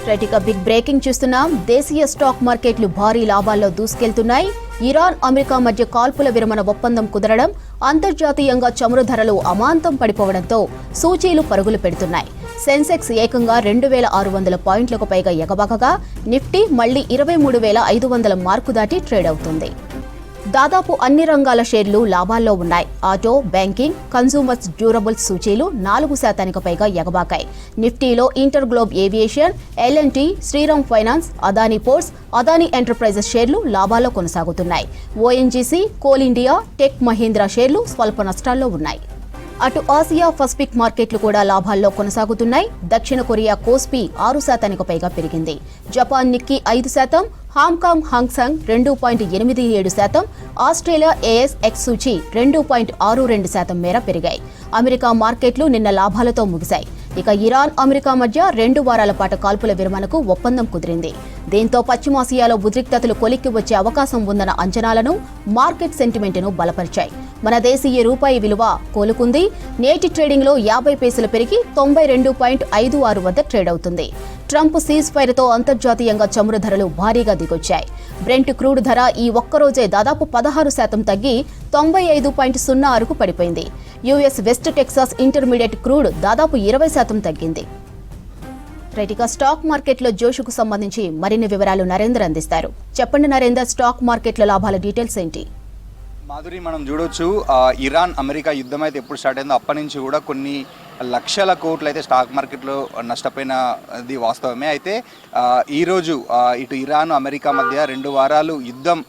Right big breaking చూస్తున్నాం. దేశీయ stock మార్కెట్లు భారీ లాభాల్లో దూసుకెళ్తున్నాయి. ఇరాన్ అమెరికా మధ్య కాల్పుల విరమణ ఒప్పందం కుదరడం, అంతర్జాతీయంగా చమురు ధరలు అమాంతం పడిపోవడంతో సూచీలు పరుగులు పెడుతున్నాయి. సెన్సెక్స్ ఏకంగా 2600 పాయింట్లకు పైగా ఎగబాకగా నిఫ్టీ మళ్లీ 23,500 మార్కు దాటి ట్రేడ్ అవుతుంది. దాదాపు అన్ని రంగాల షేర్లు లాభాల్లో ఉన్నాయి. ఆటో, బ్యాంకింగ్, కన్సూమర్స్ డ్యూరబుల్స్ సూచీలు 4% పైగా ఎగబాకాయి. నిఫ్టీలో InterGlobe Aviation, L and T, Shriram Finance, Adani Ports, Adani Enterprises షేర్లు లాభాల్లో కొనసాగుతున్నాయి. ONGC, Coal India, Tech Mahindra షేర్లు స్వల్ప నష్టాల్లో ఉన్నాయి. అటు ఆసియా పసిఫిక్ మార్కెట్లు కూడా లాభాల్లో కొనసాగుతున్నాయి. దక్షిణ కొరియా కోస్పీ 6% పైగా పెరిగింది. Japan Nikki 5%, Hong Kong హాంగ్సంగ్ 2.87%, Australia ASX సూచీ 2.62% మేర పెరిగాయి. అమెరికా మార్కెట్లు నిన్న లాభాలతో ముగిశాయి. ఇక ఇరాన్ అమెరికా మధ్య 2 వారాల పాటు కాల్పుల విరమణకు ఒప్పందం కుదిరింది. దీంతో పశ్చిమాసియాలో ఉద్రిక్తతలు కొలిక్కి వచ్చే అవకాశం ఉందన్న అంచనాలను, మార్కెట్ సెంటిమెంట్ను బలపరిచాయి. మన దేశీయ రూపాయి విలువ కోలుకుంది. నేటి ట్రేడింగ్లో 50 పైసలు పెరిగి 92.56 వద్ద ట్రేడ్ అవుతుంది. ట్రంప్ సీజ్ ఫైర్తో అంతర్జాతీయంగా చమురు ధరలు భారీగా దిగొచ్చాయి. బ్రెంట్ క్రూడ్ ధర ఈ ఒక్కరోజే దాదాపు 16% తగ్గి 95.06కు పడిపోయింది. US west Texas intermediate crude దాదాపు 20% తగ్గింది. రైట్గా స్టాక్ మార్కెట్లో జోషుకు సంబంధించి మరిన్ని వివరాలు నరేందర్ అందిస్తారు. చెప్పండి నరేందర్, స్టాక్ మార్కెట్ల లాభాల డీటెయిల్స్ ఏంటి? మాధురి, మనం చూడొచ్చు ఇరాన్ అమెరికా యుద్ధం అయితే ఎప్పుడు స్టార్ట్ అయిందో అప్పటి నుంచి కూడా కొన్ని లక్షల కోట్లు అయితే స్టాక్ మార్కెట్లో నష్టపోయినది వాస్తవమే. అయితే ఈరోజు ఇటు ఇరాన్ అమెరికా మధ్య 2 వారాలు యుద్ధం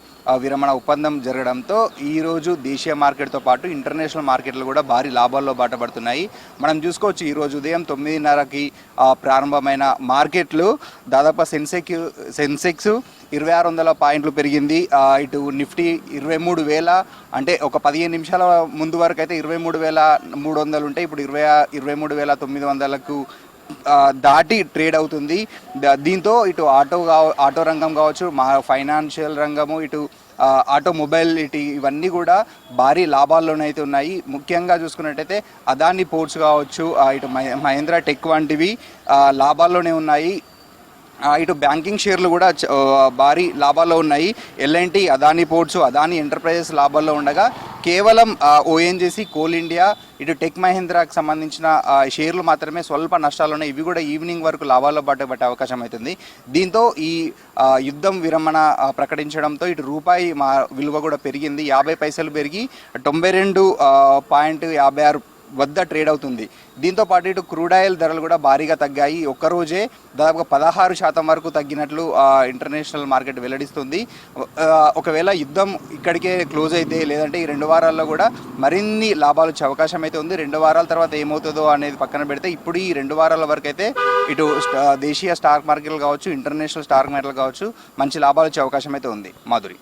విరమణ ఒప్పందం జరగడంతో ఈరోజు దేశీయ మార్కెట్తో పాటు ఇంటర్నేషనల్ మార్కెట్లు కూడా భారీ లాభాల్లో బాటపడుతున్నాయి. మనం చూసుకోవచ్చు ఈరోజు ఉదయం 9:30కి ప్రారంభమైన మార్కెట్లు దాదాపు సెన్సెక్స్ 2600 పాయింట్లు పెరిగింది. ఇటు నిఫ్టీ 23,000, అంటే ఒక 15 నిమిషాల ముందు వరకు అయితే 23,300 ఉంటే ఇప్పుడు 23,900కు దాటి ట్రేడ్ అవుతుంది. దీంతో ఇటు ఆటో రంగం కావచ్చు, ఫైనాన్షియల్ రంగము, ఇటు ఆటోమొబైలిటీ, ఇవన్నీ కూడా భారీ లాభాల్లోనైతే ఉన్నాయి. ముఖ్యంగా చూసుకున్నట్టయితే అదానీ పోర్ట్స్ కావచ్చు, ఇటు మహీంద్రా టెక్ వంటివి లాభాల్లోనే ఉన్నాయి. ఇటు బ్యాంకింగ్ షేర్లు కూడా భారీ లాభాల్లో ఉన్నాయి. ఎల్&టీ, అదానీ పోర్ట్స్, అదానీ ఎంటర్ప్రైజెస్ లాభాల్లో ఉండగా కేవలం ఓఎన్జీసీ, కోల్ ఇండియా, ఇటు టెక్ మహీంద్రాకి సంబంధించిన షేర్లు మాత్రమే స్వల్ప నష్టాలు ఉన్నాయి. ఇవి కూడా ఈవినింగ్ వరకు లాభాల్లో పట్టే అవకాశం అవుతుంది. దీంతో ఈ యుద్ధం విరమణ ప్రకటించడంతో ఇటు రూపాయి విలువ కూడా పెరిగింది. 50 పైసలు పెరిగి 92.56 వద్ద ట్రేడ్ అవుతుంది. దీంతో పాటు ఇటు క్రూడ్ ఆయిల్ ధరలు కూడా భారీగా తగ్గాయి. ఒక్కరోజే దాదాపుగా 16% వరకు తగ్గినట్లు ఇంటర్నేషనల్ మార్కెట్ వెల్లడిస్తుంది. ఒకవేళ యుద్ధం ఇక్కడికే క్లోజ్ అయితే, లేదంటే ఈ 2 వారాల్లో కూడా మరిన్ని లాభాలు వచ్చే అవకాశం అయితే ఉంది. 2 వారాల తర్వాత ఏమవుతుందో అనేది పక్కన పెడితే ఇప్పుడు ఈ 2 వారాల వరకు అయితే ఇటు దేశీయ స్టాక్ మార్కెట్లు కావచ్చు, ఇంటర్నేషనల్ స్టాక్ మార్కెట్లు కావచ్చు మంచి లాభాలు వచ్చే అవకాశం అయితే ఉంది. మాధురి.